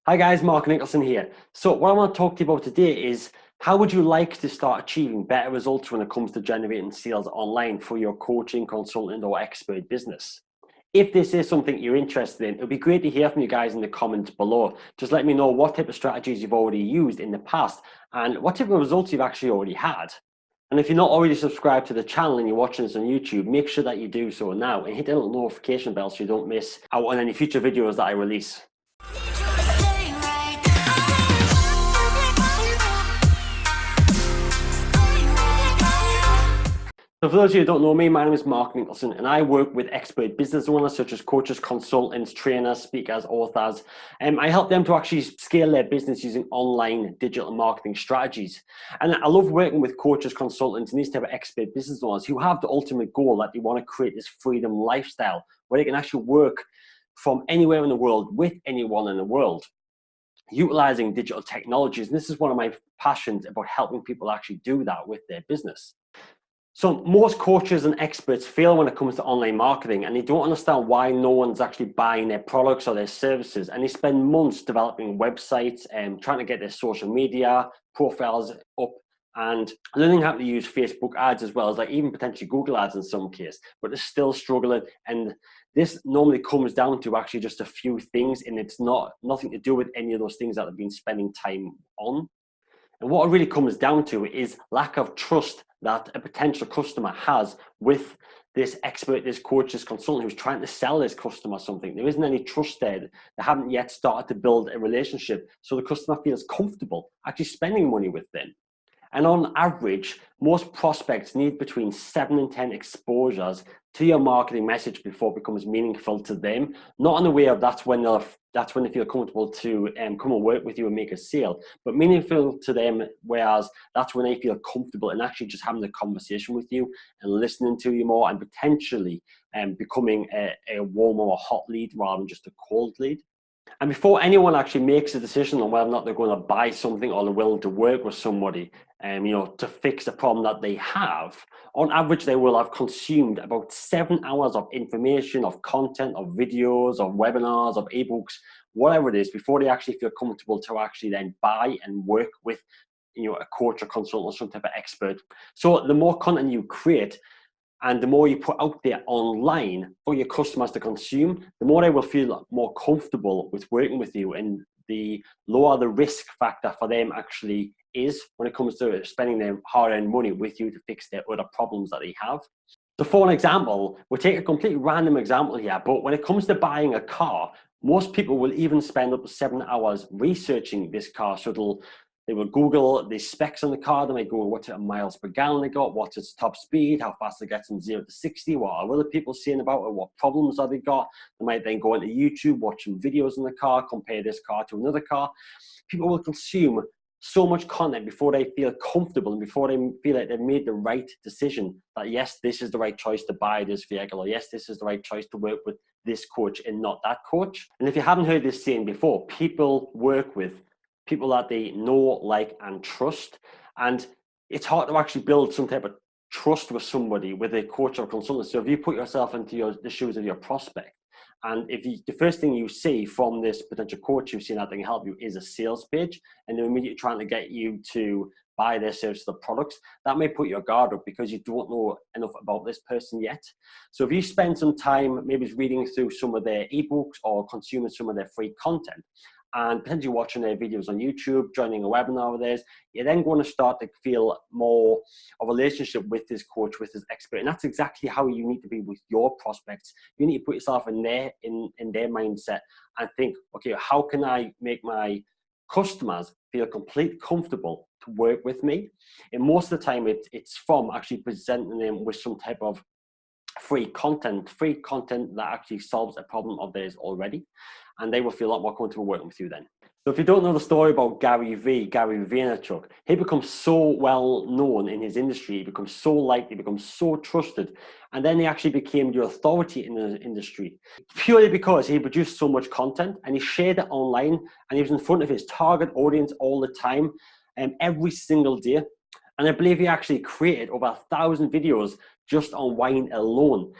Hi guys, Mark Nicholson here. So what I want to talk to you about today is how would you like to start achieving better results when it comes to generating sales online for your coaching, consultant or expert business? If this is something you're interested in, it would be great to hear from you guys in the comments below. Just let me know what type of strategies you've already used in the past and what type of results you've actually already had. And if you're not already subscribed to the channel and you're watching this on YouTube, make sure that you do so now and hit the little notification bell so you don't miss out on any future videos that I release. So for those of you who don't know me, my name is Mark Nicholson and I work with expert business owners such as coaches, consultants, trainers, speakers, authors. I help them to actually scale their business using online digital marketing strategies. And I love working with coaches, consultants, and these type of expert business owners who have the ultimate goal that they want to create this freedom lifestyle where they can actually work from anywhere in the world with anyone in the world, utilizing digital technologies. And this is one of my passions about helping people actually do that with their business. So most coaches and experts fail when it comes to online marketing, and they don't understand why no one's actually buying their products or their services. And they spend months developing websites and trying to get their social media profiles up and learning how to use Facebook ads as well as like even potentially Google ads in some case, but they're still struggling. And this normally comes down to actually just a few things, and it's nothing to do with any of those things that they've been spending time on. And what it really comes down to is lack of trust that a potential customer has with this expert, this coach, this consultant who's trying to sell this customer something. There isn't any trust there. They haven't yet started to build a relationship so the customer feels comfortable actually spending money with them. And on average, most prospects need between 7 and 10 exposures to your marketing message before it becomes meaningful to them. Not in the way of that's when they feel comfortable to come and work with you and make a sale, but meaningful to them, whereas that's when they feel comfortable and actually just having a conversation with you and listening to you more and potentially becoming a warm or a hot lead rather than just a cold lead. And before anyone actually makes a decision on whether or not they're going to buy something or they're willing to work with somebody, to fix the problem that they have, on average, they will have consumed about 7 hours of information, of content, of videos, of webinars, of ebooks, whatever it is, before they actually feel comfortable to actually then buy and work with, a coach or consultant or some type of expert. So the more content you create, and the more you put out there online for your customers to consume, the more they will feel more comfortable with working with you, and the lower the risk factor for them actually is when it comes to spending their hard-earned money with you to fix their other problems that they have. So for an example, we'll take a completely random example here, but when it comes to buying a car, most people will even spend up to 7 hours researching this car. So they will Google the specs on the car. They might go, what type of miles per gallon they got, what's its top speed, how fast it gets from 0 to 60, what are other people saying about it, what problems have they got. They might then go into YouTube, watch some videos on the car, compare this car to another car. People will consume so much content before they feel comfortable and before they feel like they've made the right decision that yes, this is the right choice to buy this vehicle, or yes, this is the right choice to work with this coach and not that coach. And if you haven't heard this saying before, people work with people that they know, like, and trust. And it's hard to actually build some type of trust with somebody, with a coach or consultant. So if you put yourself into the shoes of your prospect, and if the first thing you see from this potential coach you've seen that they can help you is a sales page, and they're immediately trying to get you to buy their services or products, that may put your guard up because you don't know enough about this person yet. So if you spend some time maybe reading through some of their ebooks or consuming some of their free content, and potentially watching their videos on YouTube, joining a webinar with theirs, you're then going to start to feel more of a relationship with this coach, with this expert. And that's exactly how you need to be with your prospects. You need to put yourself in their mindset and think, okay, how can I make my customers feel completely comfortable to work with me? And most of the time it's from actually presenting them with some type of free content that actually solves a problem of theirs already, and they will feel a lot more comfortable working with you then. So if you don't know the story about Gary Vaynerchuk, he becomes so well known in his industry, he becomes so liked, he becomes so trusted, and then he actually became the authority in the industry purely because he produced so much content and he shared it online, and he was in front of his target audience all the time and every single day. And I believe he actually created over 1,000 videos just on wine alone.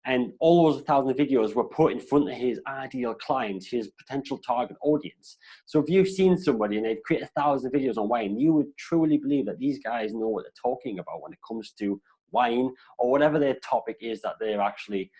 And all those 1,000 videos were put in front of his ideal clients, his potential target audience. So if you've seen somebody and they've created 1,000 videos on wine, you would truly believe that these guys know what they're talking about when it comes to wine or whatever their topic is that they're actually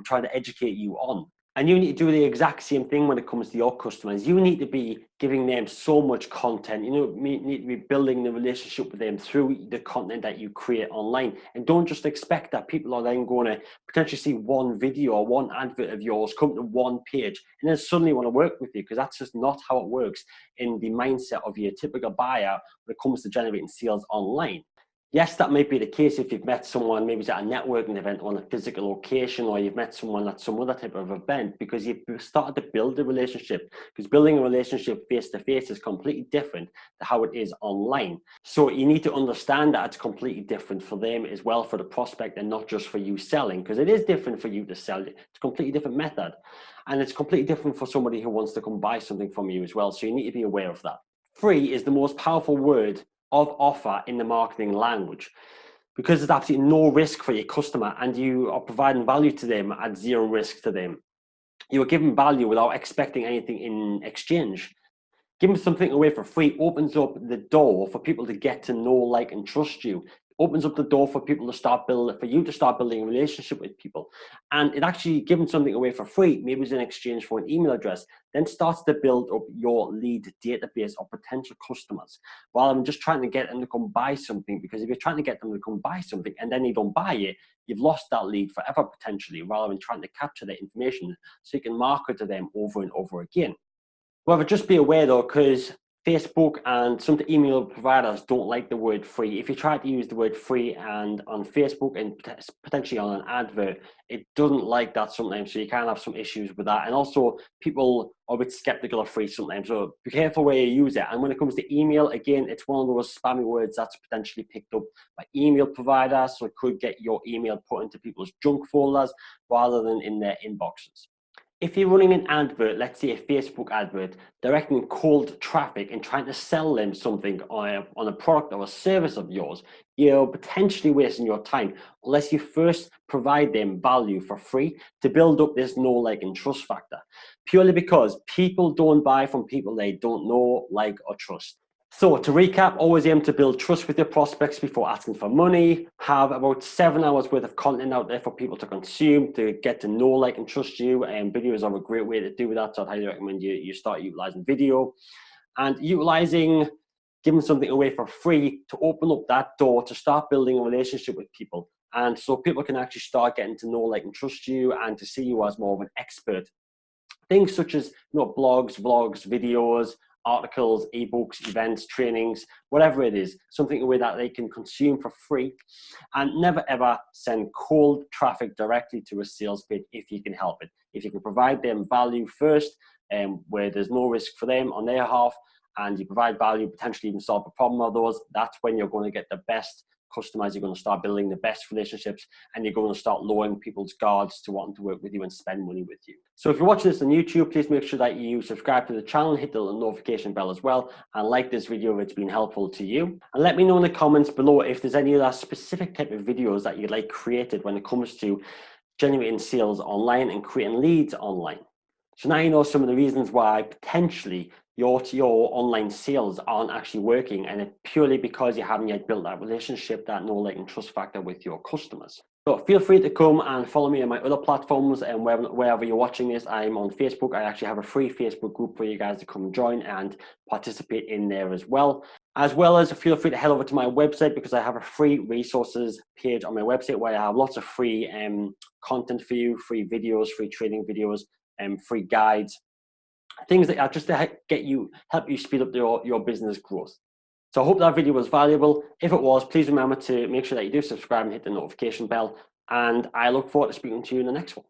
trying to educate you on. And you need to do the exact same thing when it comes to your customers. You need to be giving them so much content. You need to be building the relationship with them through the content that you create online. And don't just expect that people are then going to potentially see one video or one advert of yours, come to one page, and then suddenly want to work with you, because that's just not how it works in the mindset of your typical buyer when it comes to generating sales online. Yes, that might be the case if you've met someone, maybe it's at a networking event on a physical location, or you've met someone at some other type of event, because you've started to build a relationship. Because building a relationship face to face is completely different to how it is online. So you need to understand that it's completely different for them as well, for the prospect, and not just for you selling, because it is different for you to sell. It's a completely different method, and it's completely different for somebody who wants to come buy something from you as well. So you need to be aware of that. Free is the most powerful word of offer in the marketing language, because there's absolutely no risk for your customer, and you are providing value to them at zero risk to them. You are giving value without expecting anything in exchange. Giving something away for free opens up the door for people to get to know, like, and trust you. Opens up the door for people to start building, for you to start building a relationship with people. And it actually, giving something away for free, maybe it's in exchange for an email address, then starts to build up your lead database of potential customers, rather than just trying to get them to come buy something. Because if you're trying to get them to come buy something and then they don't buy it, you've lost that lead forever potentially, rather than trying to capture that information so you can market to them over and over again. However, just be aware though, because Facebook and some of the email providers don't like the word free. If you try to use the word free and on Facebook and potentially on an advert, it doesn't like that sometimes. So you can have some issues with that. And also, people are a bit skeptical of free sometimes. So be careful where you use it. And when it comes to email, again, it's one of those spammy words that's potentially picked up by email providers. So it could get your email put into people's junk folders rather than in their inboxes. If you're running an advert, let's say a Facebook advert, directing cold traffic and trying to sell them something on a product or a service of yours, you're potentially wasting your time unless you first provide them value for free to build up this know, like, and trust factor. Purely because people don't buy from people they don't know, like, or trust. So to recap, always aim to build trust with your prospects before asking for money. Have about 7 hours worth of content out there for people to consume, to get to know, like, and trust you. And videos are a great way to do that. So I'd highly recommend you start utilizing video, and utilizing giving something away for free to open up that door to start building a relationship with people. And so people can actually start getting to know, like, and trust you, and to see you as more of an expert. Things such as, blogs, vlogs, videos, articles, ebooks, events, trainings, whatever it is, something away that they can consume for free. And never ever send cold traffic directly to a sales page if you can help it. If you can provide them value first, where there's no risk for them on their half, and you provide value, potentially even solve a problem of those, that's when you're going to get the best customers. You're going to start building the best relationships, and you're going to start lowering people's guards to wanting to work with you and spend money with you. So if you're watching this on YouTube, please make sure that you subscribe to the channel, hit the little notification bell as well, and like this video if it's been helpful to you. And let me know in the comments below if there's any other specific type of videos that you'd like created when it comes to generating sales online and creating leads online. So now you know some of the reasons why potentially your online sales aren't actually working, and it's purely because you haven't yet built that relationship, that know, like, and trust factor with your customers. So feel free to come and follow me on my other platforms, and wherever you're watching this. I'm on Facebook. I actually have a free Facebook group for you guys to come join and participate in there as well. As well as feel free to head over to my website, because I have a free resources page on my website where I have lots of free content for you, free videos, free training videos, and free guides, things that are just to help you speed up your business growth. So I hope that video was valuable. If it was, please remember to make sure that you do subscribe and hit the notification bell. And I look forward to speaking to you in the next one.